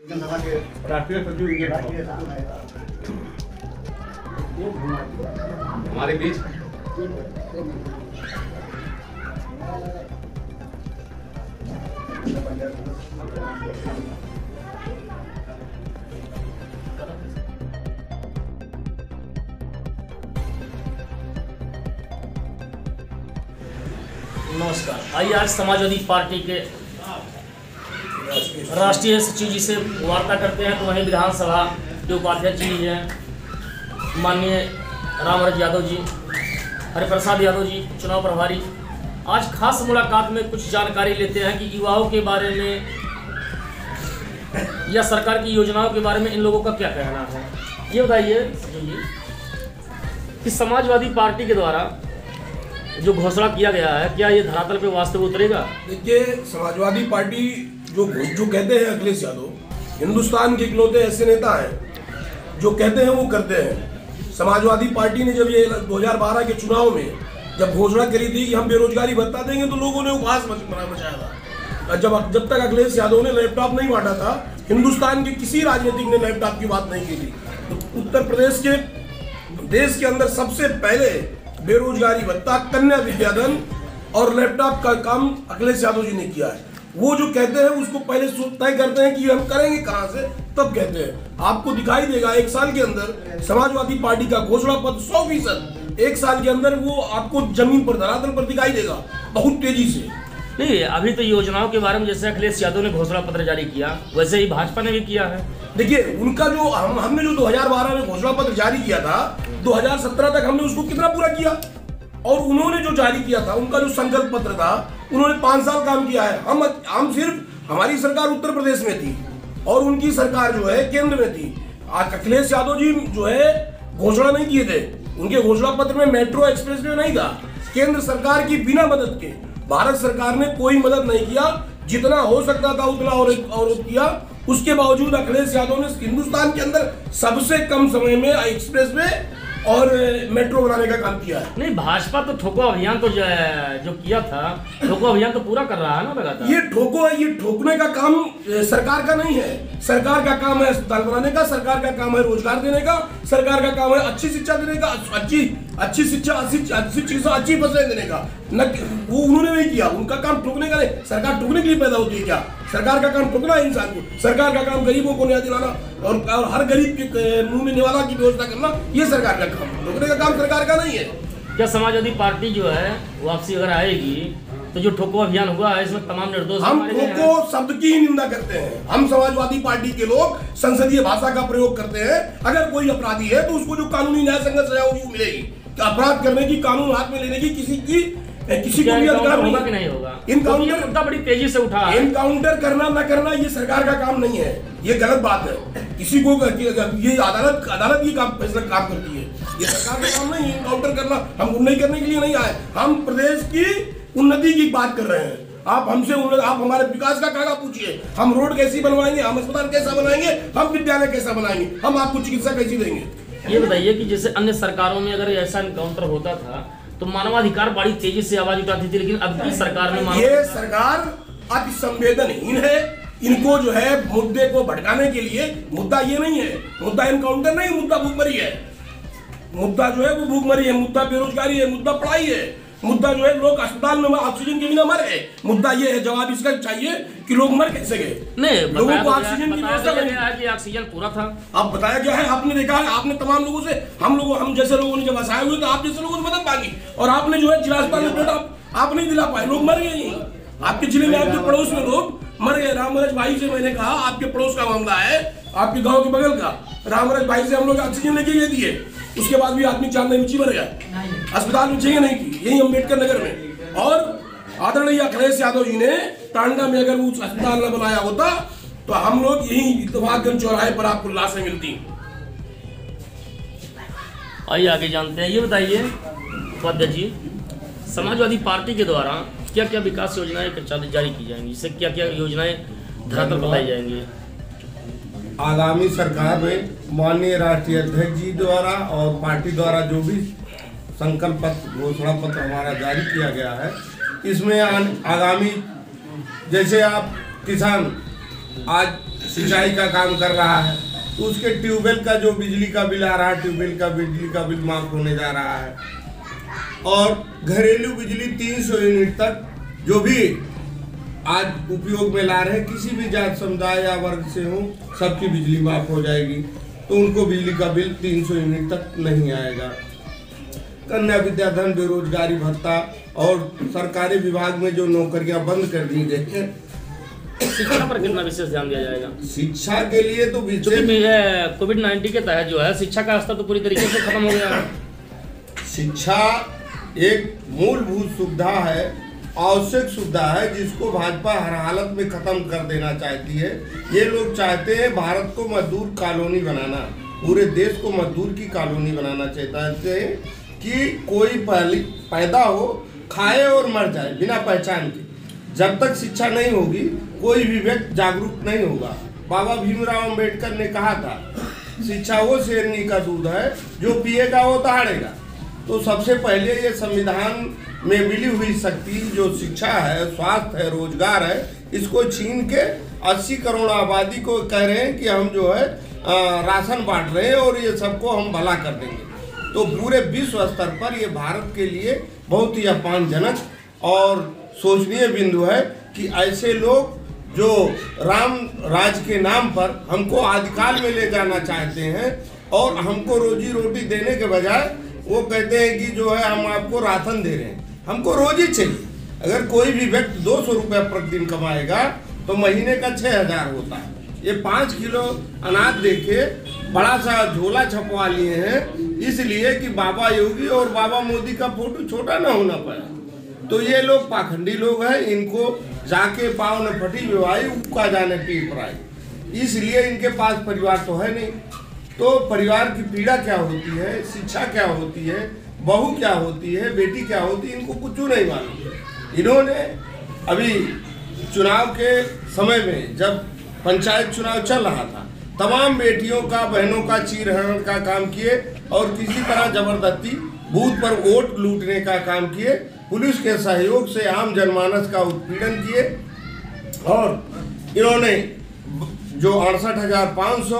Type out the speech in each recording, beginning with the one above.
राष्ट्रीय सचिव हमारे बीच नमस्कार। आइए आज समाजवादी पार्टी के राष्ट्रीय सचिव जी से वार्ता करते हैं। तो वहीं विधानसभा के उपाध्यक्ष जी हैं माननीय रामराज यादव जी, हरिप्रसाद यादव जी, चुनाव प्रभारी। आज खास मुलाकात में कुछ जानकारी लेते हैं कि युवाओं के बारे में या सरकार की योजनाओं के बारे में इन लोगों का क्या कहना है। ये बताइए सचिव जी कि समाजवादी पार्टी के द्वारा जो घोषणा किया गया है, क्या ये धरातल पे वास्तव उतरेगा? देखिए, समाजवादी पार्टी जो कहते हैं अखिलेश यादव, हिंदुस्तान के इकलौते ऐसे नेता हैं जो कहते हैं वो करते हैं। समाजवादी पार्टी ने जब ये 2012 के चुनाव में जब घोषणा करी थी कि हम बेरोजगारी भत्ता देंगे, तो लोगों ने उपहास मचाया था। जब तक अखिलेश यादव ने लैपटॉप नहीं बांटा था, हिंदुस्तान के किसी राजनीतिक ने लैपटॉप की बात नहीं की थी। तो उत्तर प्रदेश के देश के अंदर सबसे पहले बेरोजगारी भत्ता, कन्या विद्याधन और लैपटॉप का काम अखिलेश यादव जी ने किया है। वो जो कहते हैं उसको पहले तय करते हैं कि हम करेंगे कहां से, तब कहते हैं। आपको दिखाई देगा 1 साल के अंदर समाजवादी पार्टी का घोषणा पत्र 100% 1 साल के अंदर वो आपको जमीन पर, धरातल पर दिखाई देगा बहुत तेजी से। नहीं, अभी तो योजनाओं के बारे में जैसे अखिलेश यादव ने घोषणा पत्र जारी किया, वैसे ही भाजपा ने भी किया है। देखिए, उनका जो हमने जो 2012 में घोषणा पत्र जारी किया था, 2017 तक हमने उसको कितना पूरा किया। और उन्होंने जो जारी किया था, उनका जो संकल्प पत्र था, उन्होंने 5 साल काम किया है। हम सिर्फ, हमारी सरकार उत्तर प्रदेश में थी और उनकी सरकार जो है केंद्र में थी। अखिलेश यादव जी जो है घोषणा नहीं किए थे, उनके घोषणा पत्र में मेट्रो एक्सप्रेसवे नहीं था। केंद्र सरकार की बिना मदद के भारत सरकार ने कोई मदद नहीं किया। जितना हो सकता था उतना और किया। उसके बावजूद अखिलेश यादव ने हिंदुस्तान के अंदर सबसे कम समय में एक्सप्रेसवे और मेट्रो बनाने का काम किया है। नहीं, भाजपा तो ठोको अभियान तो जो किया था, ठोको अभियान तो पूरा कर रहा है ना लगातार। ये ठोकने का काम सरकार का नहीं है। सरकार का काम है अस्पताल बनाने का, सरकार का काम है रोजगार देने का, सरकार का काम है अच्छी शिक्षा देने का, अच्छी शिक्षा, अच्छी फसलें देने का। वो उन्होंने नहीं किया। उनका काम ठोकने का नहीं। सरकार ठोकने के लिए पैदा होती है क्या? सरकार का काम ठोकना है इंसान को। सरकार का काम गरीबों को न्याय दिलाना और हर गरीब के मुंह में निवाला की व्यवस्था करना, ये सरकार का काम। ठोकने का काम सरकार का नहीं है। क्या समाजवादी पार्टी जो है वापसी अगर आएगी तो जो ठोको अभियान हुआ है इसमें तमाम निर्दोष? हम ठोको शब्द की ही निंदा करते हैं। हम समाजवादी पार्टी के लोग संसदीय भाषा का प्रयोग करते हैं। अगर कोई अपराधी है तो उसको जो कानूनी न्याय संगत सजा होगी वो मिलेगी। अपराध करने की, कानून हाथ में लेने की किसी को भी अधिकार होगा कि नहीं होगा? इनकाउंटर मुद्दा बड़ी तेजी से उठा है। इनकाउंटर करना न करना ये सरकार का काम नहीं है। ये गलत बात है। किसी को ये अदालत ये काम फैसला काम करती है। ये सरकार का काम नहीं है इनकाउंटर करना। हम नहीं करने के लिए नहीं आए। हम प्रदेश की उन्नति की बात कर रहे हैं। आप हमारे विकास का कागा पूछिए। हम रोड कैसी बनवाएंगे, हम अस्पताल कैसा बनाएंगे, हम विद्यालय कैसा बनाएंगे, हम आपको चिकित्सा कैसी देंगे। ये बताइए कि जैसे अन्य सरकारों में अगर ऐसा इनकाउंटर होता था तो मानवाधिकार बड़ी तेजी से आवाज उठाती थी, लेकिन अब की सरकार में ये सरकार अति संवेदनहीन है। इनको जो है मुद्दे को भटकाने के लिए, मुद्दा ये नहीं है, मुद्दा इनकाउंटर नहीं, मुद्दा भूखमरी है। मुद्दा जो है वो भूखमरी है, मुद्दा बेरोजगारी है, मुद्दा पढ़ाई है, मुद्दा जो है लोग अस्पताल में ऑक्सीजन के बिना मर गए। मुद्दा ये है, जवाब इसका चाहिए कि लोग मर कैसे गए। नहीं, लोगों को ऑक्सीजन की व्यवस्था कि ऑक्सीजन पूरा था। अब बताया गया है, आपने देखा है, आपने तमाम लोगों से, हम जैसे लोगों ने जब आए हुए तो आप जैसे लोगों ने मदद मांगी और आपने जो है जिला अस्पताल में बेड आप नहीं दिला पाए, लोग मर गए। आपके जिले में, आपके पड़ोस में लोग मर गए। रामराज भाई से मैंने कहा, आपके पड़ोस का मामला है, आपके गांव के बगल का। रामराज भाई से हम लोग ऑक्सीजन लेके गए दिए, उसके बाद भी आदमी चांद नीचे मर गया। अस्पताल में चाहिए नहीं की, यही अम्बेडकर नगर में। और आदरणीय अखिलेश यादव जी ने टांडा में अगर उस अस्पताल न बनाया होता तो हम लोग यही इत्तेफाकगंज चौराहे पर आपको लाशें मिलती। आइए आगे जानते हैं। ये बताइए उपाध्यक्ष जी, समाजवादी पार्टी के द्वारा क्या क्या विकास योजनाएं जारी की जाएंगी, इससे क्या क्या योजनाएं धरातल पर लाई जाएंगी? आगामी सरकार में माननीय राष्ट्रीय अध्यक्ष जी द्वारा और पार्टी द्वारा जो भी संकल्प पत्र, घोषणा पत्र हमारा जारी किया गया है, इसमें आगामी, जैसे आप किसान आज सिंचाई का काम कर रहा है, तो उसके ट्यूबवेल का जो बिजली का बिल आ रहा है, ट्यूबवेल का बिजली का बिल माफ होने जा रहा है। और घरेलू बिजली 300 यूनिट तक जो भी आज उपयोग में ला रहे हैं, किसी भी जात समुदाय या वर्ग से हो, सबकी बिजली माफ हो जाएगी, तो उनको बिजली का बिल 300 यूनिट तक नहीं आएगा। कन्या विद्याधन, बेरोजगारी भत्ता और सरकारी विभाग में जो नौकरियां बंद कर दी गई हैं। शिक्षा पर कितना विशेष ध्यान दिया जाएगा? शिक्षा के लिए तो कोविड-19 के तहत जो है शिक्षा का स्तर तो पूरी तरीके से खत्म हो गया है। शिक्षा एक मूलभूत सुविधा है, आवश्यक सुविधा है, जिसको भाजपा हर हालत में खत्म कर देना चाहती है। ये लोग चाहते हैं भारत को मजदूर कॉलोनी बनाना, पूरे देश को मजदूर की कॉलोनी बनाना चाहते हैं कि कोई पैदा हो, खाए और मर जाए बिना पहचान के। जब तक शिक्षा नहीं होगी कोई भी व्यक्ति जागरूक नहीं होगा। बाबा भीमराव अंबेडकर ने कहा था, शिक्षा वो शेरनी का दूध है, जो पिएगा वो दहाड़ेगा। तो सबसे पहले ये संविधान में मिली हुई शक्ति जो शिक्षा है, स्वास्थ्य है, रोजगार है, इसको छीन के 80 करोड़ आबादी को कह रहे हैं कि हम जो है राशन बांट रहे हैं और ये सबको हम भला कर देंगे। तो पूरे विश्व स्तर पर ये भारत के लिए बहुत ही अपमानजनक और सोचनीय बिंदु है कि ऐसे लोग जो राम राज के नाम पर हमको आदिकाल में ले जाना चाहते हैं और हमको रोजी रोटी देने के बजाय वो कहते हैं कि जो है हम आपको राशन दे रहे हैं। हमको रोजी चाहिए। अगर कोई भी व्यक्ति 200 रुपये प्रतिदिन कमाएगा तो महीने का 6000 होता है। ये 5 किलो अनाज देके बड़ा सा झोला छपवा लिए हैं, इसलिए कि बाबा योगी और बाबा मोदी का फोटो छोटा ना होना पाए। तो ये लोग पाखंडी लोग हैं, इनको जाके पाँव न फटी विवाही उका जाने पीर पराई। इसलिए इनके पास परिवार तो है नहीं। तो परिवार की पीड़ा क्या होती है, शिक्षा क्या होती है, बहू क्या होती है, बेटी क्या होती है, इनको कुछ नहीं मालूम। इन्होंने अभी चुनाव के समय में जब पंचायत चुनाव चल रहा था, तमाम बेटियों का, बहनों का चीरहरण का काम किए और किसी तरह जबरदस्ती बूथ पर वोट लूटने का काम किए। पुलिस के सहयोग से आम जनमानस का उत्पीड़न किए और इन्होंने जो 68,500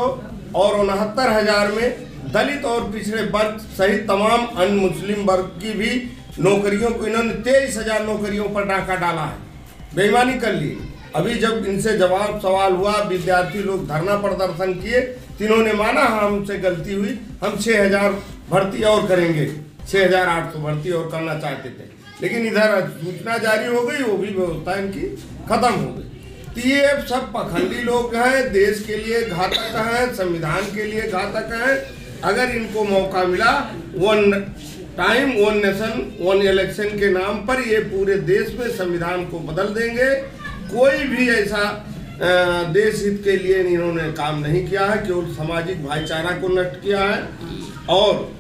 और 69,000 में दलित और पिछड़े वर्ग सहित तमाम अन्य मुस्लिम वर्ग की भी नौकरियों को इन्होंने 23,000 नौकरियों पर डाका डाला है, बेईमानी कर ली। अभी जब इनसे जवाब सवाल हुआ, विद्यार्थी लोग धरना प्रदर्शन किए, इन्होंने माना हमसे गलती हुई, हम 6,000 भर्ती और करेंगे, 6,800 भर्ती और करना चाहते थे। लेकिन इधर सूचना जारी हो गई, वो भी व्यवस्था इनकी खत्म हो गई। तो ये सब पखंडी लोग हैं, देश के लिए घातक हैं, संविधान के लिए घातक हैं। अगर इनको मौका मिला, one time one nation one election के नाम पर ये पूरे देश में संविधान को बदल देंगे। कोई भी ऐसा देश हित के लिए इन्होंने काम नहीं किया है, केवल सामाजिक भाईचारा को नष्ट किया है और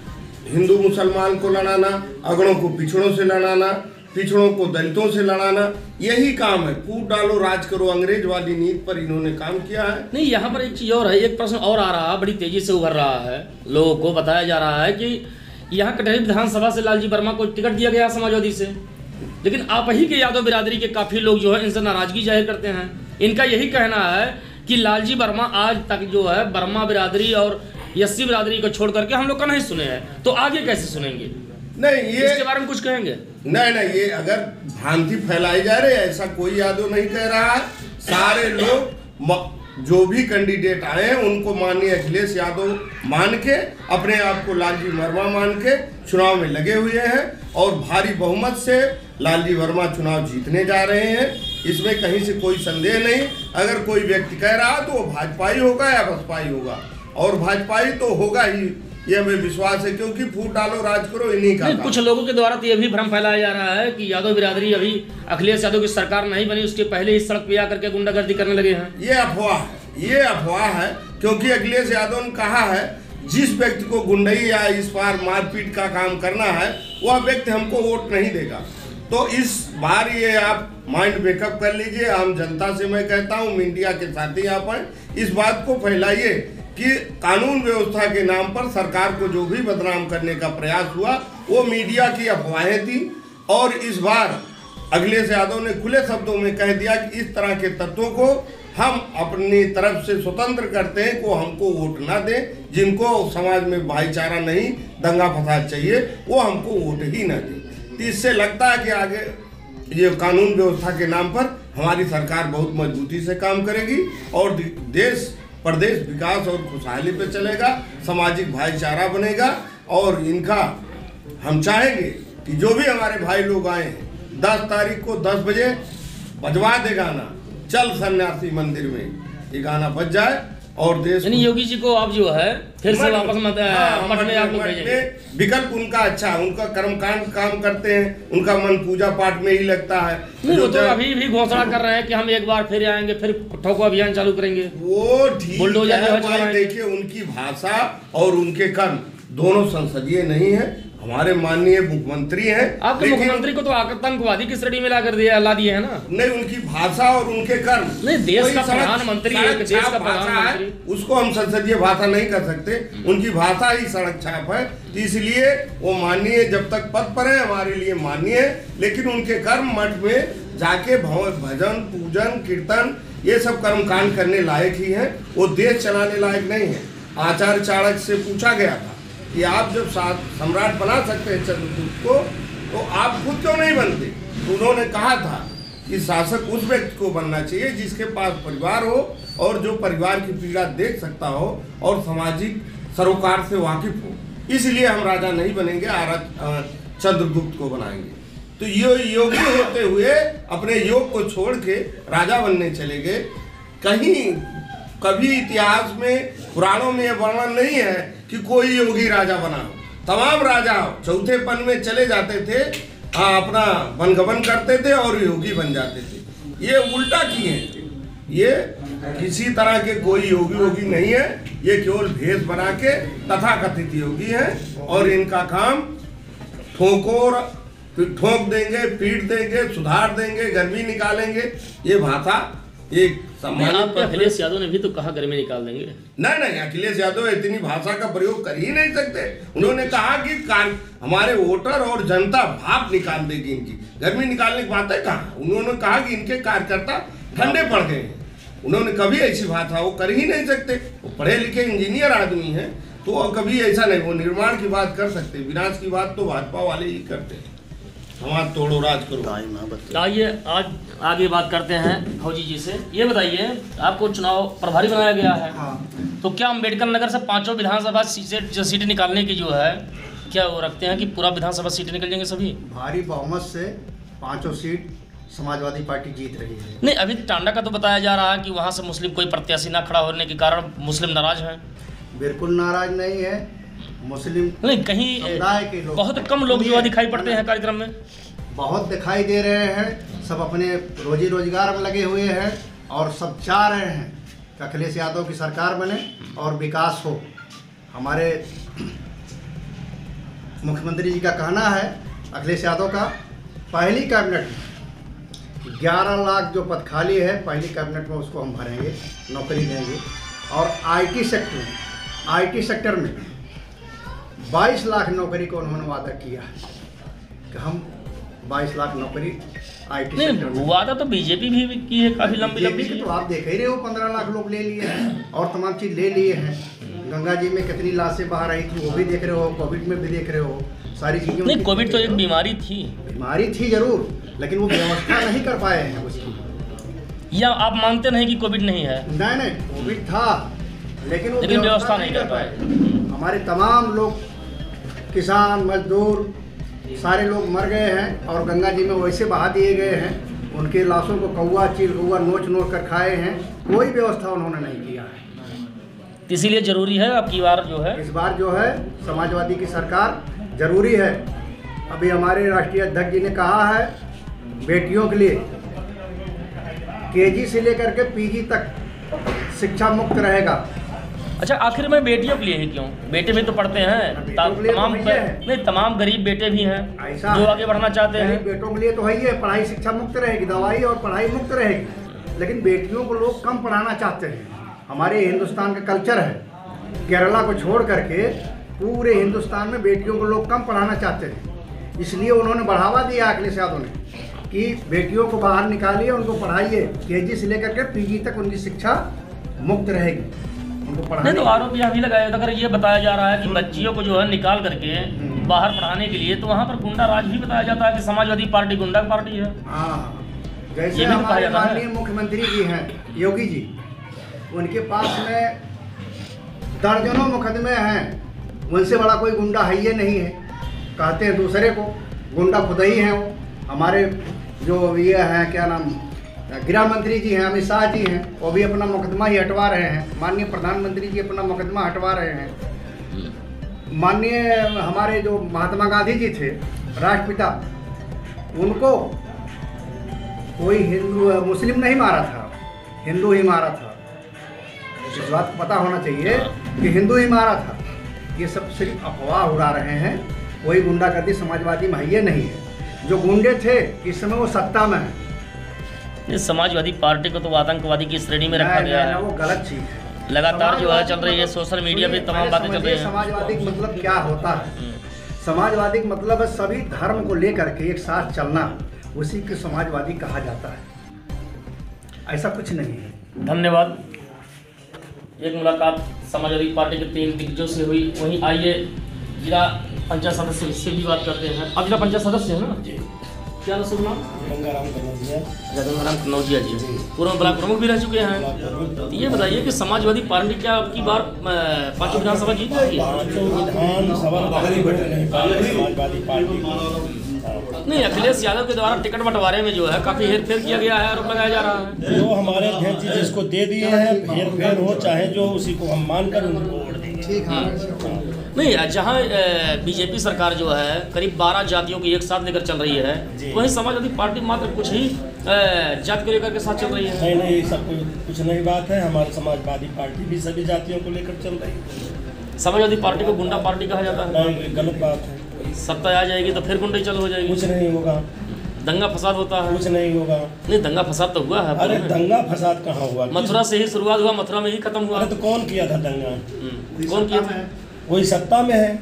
हिंदू मुसलमान को लड़ाना, अगड़ों को पिछड़ों से लड़ाना, पिछड़ों को दलितों से लड़ाना, यही काम है। फूट डालो राज करो अंग्रेज वाली नीति पर इन्होंने काम किया है। नहीं, यहाँ पर एक चीज़ और है, एक प्रश्न और आ रहा है, बड़ी तेजी से उभर रहा है। लोगों को बताया जा रहा है कि यहाँ कटहरी विधानसभा से लालजी वर्मा को टिकट दिया गया समाजवादी से, लेकिन आप ही के यादव बिरादरी के काफ़ी लोग जो है इनसे नाराजगी जाहिर करते हैं। इनका यही कहना है कि लालजी वर्मा आज तक जो है वर्मा बिरादरी और एससी बिरादरी को छोड़ करके हम लोग का नहीं सुने हैं, तो आगे कैसे सुनेंगे? नहीं, ये इसके बारे में कुछ कहेंगे? नहीं, ये अगर भ्रांति फैलाई जा रही है, ऐसा कोई यादव नहीं कह रहा है। सारे लोग जो भी कैंडिडेट आए हैं उनको माननीय अखिलेश यादव मान के, अपने आप को लालजी वर्मा मान के चुनाव में लगे हुए हैं और भारी बहुमत से लालजी वर्मा चुनाव जीतने जा रहे हैं। इसमें कहीं से कोई संदेह नहीं। अगर कोई व्यक्ति कह रहा है तो वो भाजपाई होगा या बसपाई होगा, और भाजपाई तो होगा ही, ये हमें विश्वास है, क्योंकि फूट डालो राज करो इन्हीं का। कुछ लोगों के द्वारा तो ये भी भ्रम फैलाया जा रहा है कि यादव बिरादरी अभी अखिलेश यादव की सरकार नहीं बनी, उसके पहले ही सड़क पे आकर के गुंडागर्दी करने लगे हैं। ये अफवाह है, क्योंकि अखिलेश यादव ने कहा है जिस व्यक्ति को गुंडई या इस बार मारपीट का काम करना है वह व्यक्ति हमको वोट नहीं देगा। तो इस बार ये आप माइंड मेकअप कर लीजिए। आम जनता से मैं कहता हूँ, मीडिया के साथी यहाँ पर इस बात को फैलाइए कि कानून व्यवस्था के नाम पर सरकार को जो भी बदनाम करने का प्रयास हुआ वो मीडिया की अफवाहें थी। और इस बार अखिलेश यादव ने खुले शब्दों में कह दिया कि इस तरह के तत्वों को हम अपनी तरफ से स्वतंत्र करते हैं को हमको वोट ना दें। जिनको समाज में भाईचारा नहीं, दंगा फसाद चाहिए, वो हमको वोट ही ना दें। तो इससे लगता है कि आगे ये कानून व्यवस्था के नाम पर हमारी सरकार बहुत मजबूती से काम करेगी और देश प्रदेश विकास और खुशहाली पे चलेगा, सामाजिक भाईचारा बनेगा। और इनका हम चाहेंगे कि जो भी हमारे भाई लोग आए हैं 10 तारीख को 10 बजे बजवा दे गाना, चल सन्यासी मंदिर में, ये गाना बज जाए और देश। यानी योगी जी को अब जो है फिर से वापस मठ में आप लोग भेजेंगे। विकल्प उनका अच्छा है, उनका कर्मकांड काम करते हैं, उनका मन पूजा पाठ में ही लगता है। वो तो अभी भी घोषणा कर रहे हैं कि हम एक बार फिर आएंगे, फिर ठोको अभियान चालू करेंगे। वो ठीक है, देखिए उनकी भाषा और उनके कर्म दोनों संसदीय नहीं है। हमारे माननीय मुख्यमंत्री हैं, आपके मुख्यमंत्री को तो आतंकवादी की श्रेणी में ला दिए है ना। नहीं, उनकी भाषा और उनके कर्म। नहीं, देश का प्रधानमंत्री है, देश का प्रधानमंत्री, उसको हम संसदीय भाषा नहीं कर सकते। उनकी भाषा ही सड़क छाप है, इसलिए वो माननीय जब तक पद पर है हमारे लिए माननीय है। लेकिन उनके कर्म मठ में जाके भजन पूजन कीर्तन ये सब कर्मकांड करने लायक ही है, वो देश चलाने लायक नहीं है। आचार्य चाणक्य से पूछा गया था कि आप जब सम्राट बना सकते हैं चंद्रगुप्त को, तो आप खुद क्यों नहीं बनते? तो उन्होंने कहा था कि शासक उस व्यक्ति को बनना चाहिए जिसके पास परिवार हो और जो परिवार की पीड़ा देख सकता हो और सामाजिक सरोकार से वाकिफ हो। इसलिए हम राजा नहीं बनेंगे, चंद्रगुप्त को बनाएंगे। तो ये योगी होते हुए अपने योग को छोड़ के राजा बनने चले गए। कहीं कभी इतिहास में पुराणों में यह वर्णन नहीं है कि कोई योगी राजा बना हो। तमाम राजा चौथे पन में चले जाते थे, अपना वनगमन करते थे और योगी बन जाते थे। ये उल्टा किए, ये किसी तरह के कोई योगी नहीं है, ये केवल भेष बना के तथाकथित योगी हैं। और इनका काम ठोक देंगे, पीट देंगे, सुधार देंगे, गर्मी निकालेंगे। ये भाषा एक अखिलेश यादव ने भी तो कहा गर्मी निकाल देंगे। नहीं, अखिलेश यादव इतनी भाषा का प्रयोग कर ही नहीं सकते। उन्होंने कहा कि हमारे वोटर और जनता भाप निकाल देगी, इनकी गर्मी निकालने की बात है कहाँ। उन्होंने कहा कि इनके कार्यकर्ता ठंडे पड़ गए हैं। उन्होंने कभी ऐसी भाषा वो कर ही नहीं सकते। वो पढ़े लिखे इंजीनियर आदमी हैं, तो कभी ऐसा नहीं। वो निर्माण की बात कर सकते, विनाश की बात तो भाजपा वाले ही करते हैं। हमारा तोड़ो राज करो। आइए आज आगे बात करते हैं फौजी जी से। ये बताइए, आपको चुनाव प्रभारी बनाया गया है। हाँ। तो क्या अम्बेडकर नगर से 5 विधानसभा सीटें निकालने की जो है, क्या वो रखते हैं कि पूरा विधानसभा सीटें निकल जाएंगे सभी? भारी बहुमत से 5 सीट समाजवादी पार्टी जीत रही है। नहीं, अभी टांडा का तो बताया जा रहा है कि वहाँ से मुस्लिम कोई प्रत्याशी ना खड़ा होने के कारण मुस्लिम नाराज हैं। बिल्कुल नाराज नहीं है। मुस्लिम नहीं, कहीं समुदाय के लोग बहुत कम लोग जो दिखाई पड़ते हैं कार्यक्रम में। बहुत दिखाई दे रहे हैं, सब अपने रोजी रोजगार में लगे हुए हैं और सब चाह रहे हैं कि अखिलेश यादव की सरकार बने और विकास हो। हमारे मुख्यमंत्री जी का कहना है, अखिलेश यादव का, पहली कैबिनेट में 11 लाख जो पद खाली है, पहली कैबिनेट में उसको हम भरेंगे, नौकरी देंगे। और आईटी सेक्टर में 22 लाख नौकरी को उन्होंने वादा किया है कि हम 22 लाख नौकरी आईटी सेक्टर में। वादा तो बीजेपी भी की है काफी लंबी तो आप देख ही रहे हो, 15 लाख लोग ले लिए हैं और तमाम चीज़ ले लिए हैं। गंगा जी में कितनी लाशें बाहर आई थी वो भी देख रहे हो, कोविड में भी देख रहे हो, सारी चीज़ें। नहीं, कोविड तो एक बीमारी थी जरूर, लेकिन वो व्यवस्था नहीं कर पाए हैं उसकी। या आप मानते नहीं कि कोविड नहीं है? नहीं, कोविड था, लेकिन व्यवस्था नहीं कर पाए। हमारे तमाम लोग, किसान मजदूर, सारे लोग मर गए हैं और गंगा जी में वैसे बहा दिए गए हैं। उनके लाशों को कौवा चील कौवा नोच कर खाए हैं। कोई व्यवस्था उन्होंने नहीं किया है। इसीलिए जरूरी है अब की बार जो है, इस बार जो है समाजवादी की सरकार जरूरी है। अभी हमारे राष्ट्रीय अध्यक्ष जी ने कहा है, बेटियों के लिए केजी से लेकर के पीजी तक शिक्षा मुक्त रहेगा। अच्छा, आखिर में बेटियों के लिए ही क्यों? बेटे भी तो पढ़ते हैं, तमाम गरीब बेटे भी हैं जो आगे बढ़ना चाहते हैं। बेटों के लिए तो है ही है, पढ़ाई शिक्षा मुक्त रहेगी, दवाई और पढ़ाई मुक्त रहेगी। लेकिन बेटियों को लोग कम पढ़ाना चाहते हैं। हमारे हिंदुस्तान का कल्चर है, केरला को छोड़ करके पूरे हिंदुस्तान में बेटियों को लोग कम पढ़ाना चाहते हैं। इसलिए उन्होंने बढ़ावा दिया अखिलेश यादव ने कि बेटियों को बाहर निकालिए, उनको पढ़ाइए, केजी से लेकर के पीजी तक उनकी शिक्षा मुक्त रहेगी, उनको नहीं पढ़ाने। तो आरोप यह भी लगाया था, अगर ये बताया जा रहा है कि बच्चियों को जो है निकाल करके बाहर पढ़ाने के लिए, तो वहाँ पर गुंडा राज भी बताया जाता है कि समाजवादी पार्टी गुंडा पार्टी है। हाँ, ये जैसे भी तो कहा हमारे जाता है। माननीय मुख्यमंत्री जी हैं योगी जी, उनके पास में दर्जनों मुकदमे हैं, उनसे बड़ा कोई गुंडा है ये नहीं है। कहते हैं दूसरे को, गुंडा खुद ही हैं वो। हमारे जो ये हैं क्या नाम, गृह मंत्री जी हैं, अमित शाह जी हैं, वो भी अपना मुकदमा ही हटवा रहे हैं। माननीय प्रधानमंत्री जी अपना मुकदमा हटवा रहे हैं। माननीय हमारे जो महात्मा गांधी जी थे राष्ट्रपिता, उनको कोई हिंदू मुस्लिम नहीं मारा था, हिंदू ही मारा था। इस बात को पता होना चाहिए कि हिंदू ही मारा था। ये सब सिर्फ अफवाह उड़ा रहे हैं, कोई गुंडागर्दी समाजवादी में ये नहीं है। जो गुंडे थे इस समय वो सत्ता में है। इस समाजवादी पार्टी को तो आतंकवादी की श्रेणी में रखा गया है। वो गलत चीज़ है। लगातार जो है चल रही है, सोशल मीडिया पे तमाम बातें चल रही हैं। समाजवादी का मतलब क्या होता है? समाजवादी का मतलब है सभी धर्म को लेकर के एक साथ चलना, उसी को समाजवादी कहा जाता है। ऐसा कुछ नहीं है। धन्यवाद। एक मुलाकात समाजवादी पार्टी के 3 दिग्गजों से हुई। वहीं आइए जिला पंचायत सदस्य से भी बात करते हैं। आप जिला पंचायत सदस्य हैं ना जी? क्या ना शुभ नाम? गंगाराम कन्नौजिया जी, पूर्व ब्लॉक प्रमुख भी रह चुके हैं। तो ये बताइए कि समाजवादी पार्टी क्या अब की बार 5 विधानसभा जीत जाएगी? समाजवादी पार्टी नहीं, अखिलेश यादव के द्वारा टिकट बंटवारे में जो है काफी हेरफेर किया गया है, आरोप लगाया जा रहा है। जो हमारे अध्यक्ष जी जिसको दे दिए हैं, हेरफेर हो चाहे जो, उसी को हम मानकर उनको वोट देंगे। ठीक है। नहीं, जहाँ बीजेपी सरकार जो है करीब 12 जातियों की एक साथ लेकर चल रही है, वहीं समाजवादी पार्टी मात्र कुछ ही जाति को लेकर के साथ चल रही है। नहीं, सब कुछ नहीं बात है। हमारी समाजवादी पार्टी भी सभी जातियों को लेकर चल रही है। समाजवादी पार्टी को गुंडा पार्टी कहा जाता है। नहीं, गलत बात है। सत्ता आ जाएगी तो फिर गुंडे चालू हो जाएगी। कुछ नहीं होगा। दंगा फसाद होता है। कुछ नहीं होगा। नहीं, दंगा फसाद तो हुआ है। अरे दंगा फसाद कहाँ हुआ? मथुरा से ही शुरुआत हुआ, मथुरा में ही खत्म हुआ। अरे तो कौन किया था दंगा? कौन किया था? कोई सत्ता में है।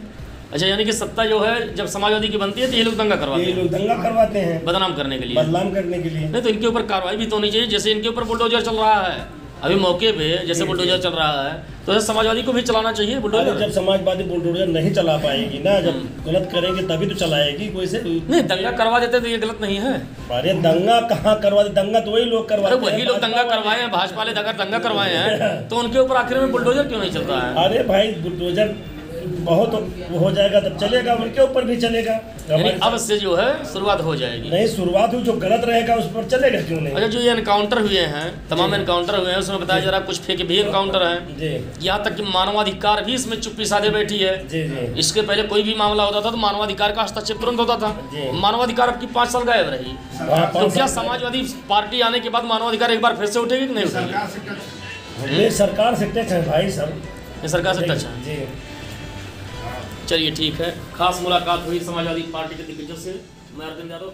अच्छा, यानी कि सत्ता जो है जब समाजवादी की बनती है तो ये लोग दंगा करवाते ये हैं, लोग दंगा करवाते हैं बदनाम करने के लिए। बदनाम करने के लिए। नहीं तो इनके ऊपर कार्रवाई भी तो होनी चाहिए। जैसे इनके ऊपर बुलडोजर चल रहा है अभी मौके पे, जैसे बुलडोजर चल रहा है, तो ऐसे समाजवादी को भी चलाना चाहिए बुलडोजर। जब समाजवादी बुलडोजर नहीं चला पाएगी ना, जब गलत करेंगे तभी तो चलाएगी कोई से। नहीं, दंगा करवा देते तो ये गलत नहीं है। अरे दंगा कहाँ करवा दे? दंगा तो वही लोग करवाते हैं। वही लोग दंगा करवाए हैं, भाजपा वाले अगर दंगा करवाए हैं तो उनके ऊपर आखिर में बुलडोजर क्यों नहीं चलता है? अरे भाई बुलडोजर बहुत हो जाएगा तब चलेगा, उनके ऊपर भी चलेगा। यानी अब से जो है शुरुआत हो जाएगी। नहीं, शुरुआत हुई, जो गलत रहेगा उस पर चलेगा क्यों नहीं? अच्छा, जो ये एनकाउंटर हुए हैं, तमाम एनकाउंटर हुए हैं, उसमें बताया जा रहा है कुछ फेक भी एनकाउंटर है। यहाँ तक कि मानवाधिकार भी इसमें चुप्पी साधे बैठी है। इसके पहले कोई भी मामला होता था तो मानवाधिकार का हस्तक्षेप तुरंत होता था। मानवाधिकार अब की 5 साल गायब रही। तो क्या समाजवादी पार्टी आने के बाद मानवाधिकार एक बार फिर से उठेगी कि नहीं उठेगी? सरकार से टच है भाई सब। ये सरकार से टच है। चलिए ठीक है, खास मुलाकात हुई समाजवादी पार्टी के दिग्गजों से। मैं अरविंद यादव।